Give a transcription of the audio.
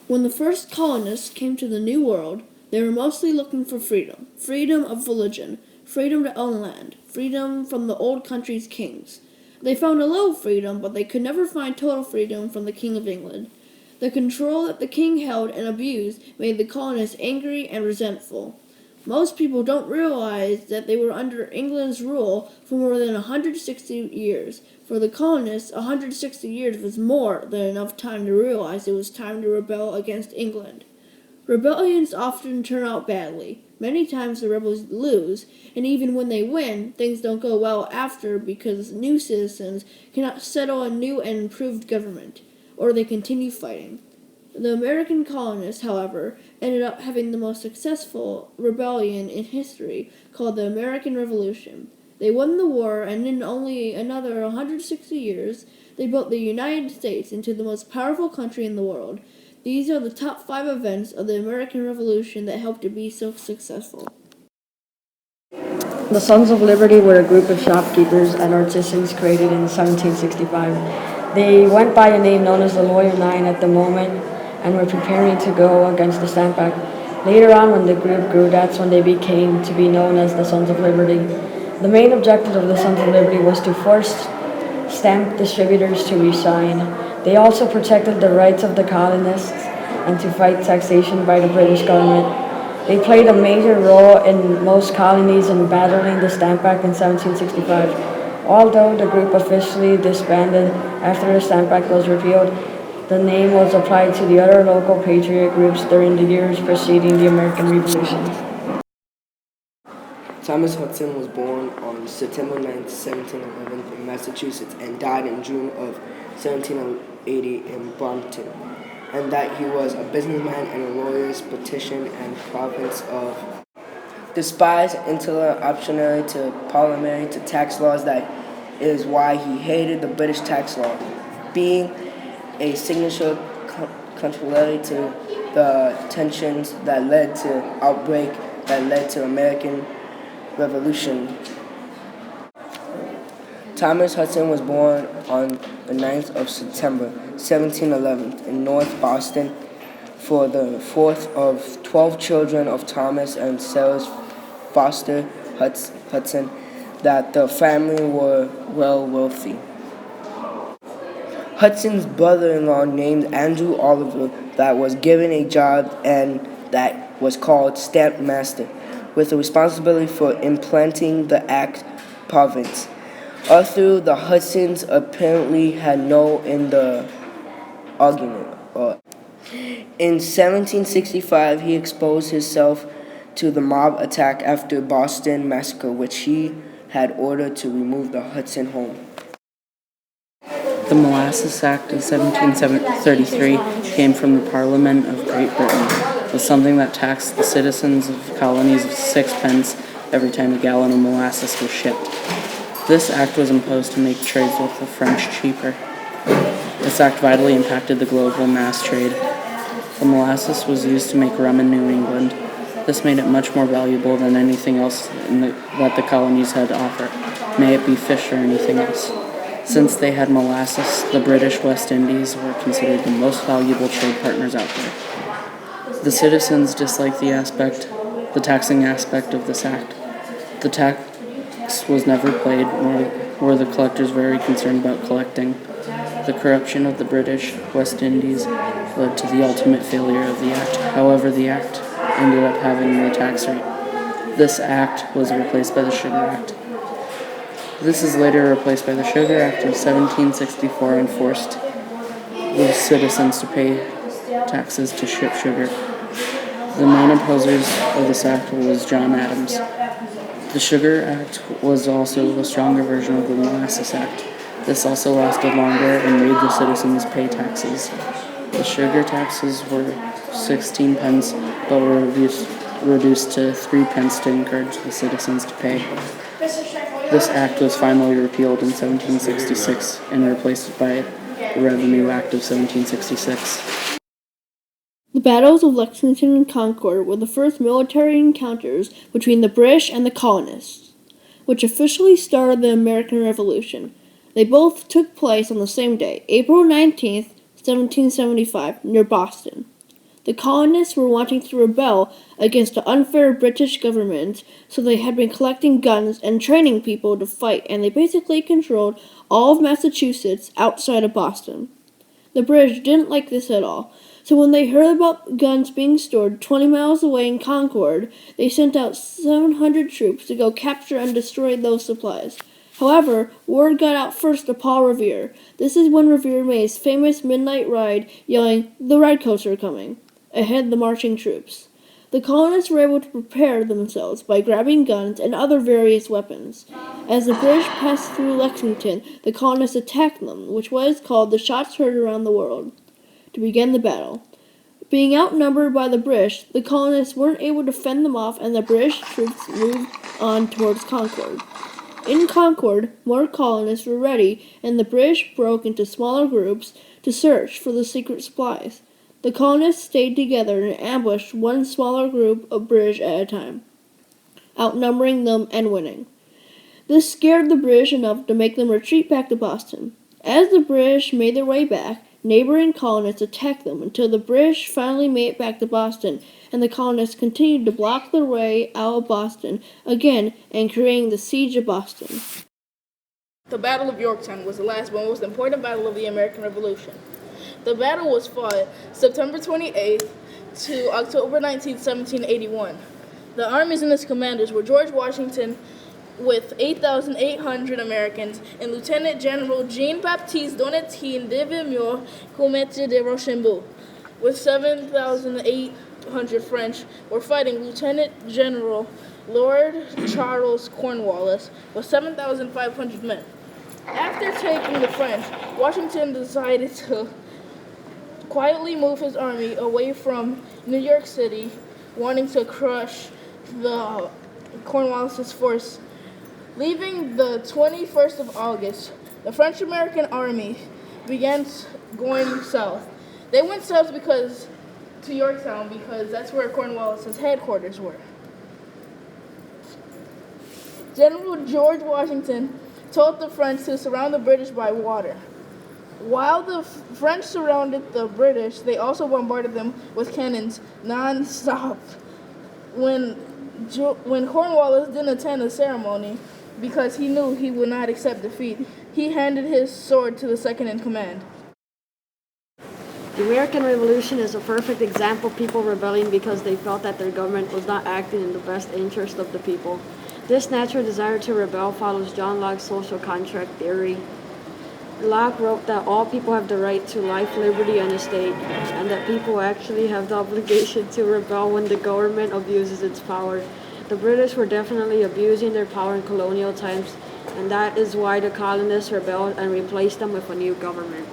When the first colonists came to the New World, they were mostly looking for freedom. Freedom of religion, freedom to own land, freedom from the old country's kings. They found a little freedom, but they could never find total freedom from the King of England. The control that the king held and abused made the colonists angry and resentful. Most people don't realize that they were under England's rule for more than 160 years. For the colonists, 160 years was more than enough time to realize it was time to rebel against England. Rebellions often turn out badly. Many times the rebels lose, and even when they win, things don't go well after because new citizens cannot settle a new and improved government, or they continue fighting. The American colonists, however, ended up having the most successful rebellion in history, called the American Revolution. They won the war, and in only another 160 years, they built the United States into the most powerful country in the world. These are the top 5 events of the American Revolution that helped it be so successful. The Sons of Liberty were a group of shopkeepers and artisans created in 1765. They went by a name known as the Loyal Nine at the moment and were preparing to go against the Stamp Act. Later on, when the group grew, that's when they became to be known as the Sons of Liberty. The main objective of the Sons of Liberty was to force stamp distributors to resign. They also protected the rights of the colonists and to fight taxation by the British government. They played a major role in most colonies in battling the Stamp Act in 1765. Although the group officially disbanded after the Stamp Act was repealed, the name was applied to the other local patriot groups during the years preceding the American Revolution. Thomas Hudson was born on September 9, 1711 in Massachusetts and died in June of 1780 in Brompton, and that he was a businessman and a lawyer's petition and province of despised intolerant optionary to parliamentary to tax laws. That is why he hated the British tax law, being a signature contrary to the tensions that led to outbreak that led to American Revolution. Thomas Hudson was born on the 9th of September, 1711, in North Boston, for the fourth of 12 children of Thomas and Sarah Foster Hudson, that the family were well wealthy. Hudson's brother-in-law named Andrew Oliver that was given a job and that was called Stamp Master, with the responsibility for implanting the Act province. Although the Hudsons apparently had no in the argument. In 1765, he exposed himself to the mob attack after Boston Massacre, which he had ordered to remove the Hudson home. The Molasses Act of 1733 came from the Parliament of Great Britain. It was something that taxed the citizens of colonies of 6 pence every time a gallon of molasses was shipped. This act was imposed to make trades with the French cheaper. This act vitally impacted the global mass trade. The molasses was used to make rum in New England. This made it much more valuable than anything else that the colonies had to offer, may it be fish or anything else. Since they had molasses, the British West Indies were considered the most valuable trade partners out there. The citizens disliked the taxing aspect of this act. The tax was never paid, nor were the collectors very concerned about collecting. The corruption of the British West Indies led to the ultimate failure of the act. However, the act ended up having the tax rate. This act was replaced by the Sugar Act. This is later replaced by the Sugar Act of 1764 and forced the citizens to pay taxes to ship sugar. The main opposers of this act was John Adams. The Sugar Act was also a stronger version of the Molasses Act. This also lasted longer and made the citizens pay taxes. The sugar taxes were 16 pence, but were reduced to 3 pence to encourage the citizens to pay. This act was finally repealed in 1766 and replaced by the Revenue Act of 1766. The battles of Lexington and Concord were the first military encounters between the British and the colonists, which officially started the American Revolution. They both took place on the same day, April 19th, 1775, near Boston. The colonists were wanting to rebel against the unfair British government, so they had been collecting guns and training people to fight, and they basically controlled all of Massachusetts outside of Boston. The British didn't like this at all, so when they heard about guns being stored 20 miles away in Concord, they sent out 700 troops to go capture and destroy those supplies. However, word got out first to Paul Revere. This is when Revere made his famous midnight ride, yelling, "The Redcoats are coming," ahead the marching troops. The colonists were able to prepare themselves by grabbing guns and other various weapons. As the British passed through Lexington, the colonists attacked them, which was called the shots heard around the world, to begin the battle. Being outnumbered by the British, the colonists weren't able to fend them off, and the British troops moved on towards Concord. In Concord, more colonists were ready, and the British broke into smaller groups to search for the secret supplies. The colonists stayed together and ambushed one smaller group of British at a time, outnumbering them and winning. This scared the British enough to make them retreat back to Boston. As the British made their way back, neighboring colonists attacked them until the British finally made it back to Boston, and the colonists continued to block their way out of Boston again and creating the Siege of Boston. The Battle of Yorktown was the last but most important battle of the American Revolution. The battle was fought September 28th to October 19th, 1781. The armies and its commanders were George Washington with 8,800 Americans and Lieutenant General Jean-Baptiste Donatien de Villemot, Comte de Rochambeau, with 7,800 French were fighting Lieutenant General Lord Charles Cornwallis with 7,500 men. After taking the French, Washington decided to quietly move his army away from New York City, wanting to crush the Cornwallis' force. Leaving the 21st of August, the French-American army began going south. They went south to Yorktown because that's where Cornwallis' headquarters were. General George Washington told the French to surround the British by water. While the French surrounded the British, they also bombarded them with cannons non-stop. When Cornwallis didn't attend the ceremony because he knew he would not accept defeat, he handed his sword to the second in command. The American Revolution is a perfect example of people rebelling because they felt that their government was not acting in the best interest of the people. This natural desire to rebel follows John Locke's social contract theory. Locke wrote that all people have the right to life, liberty, and the state, and that people actually have the obligation to rebel when the government abuses its power. The British were definitely abusing their power in colonial times, and that is why the colonists rebelled and replaced them with a new government.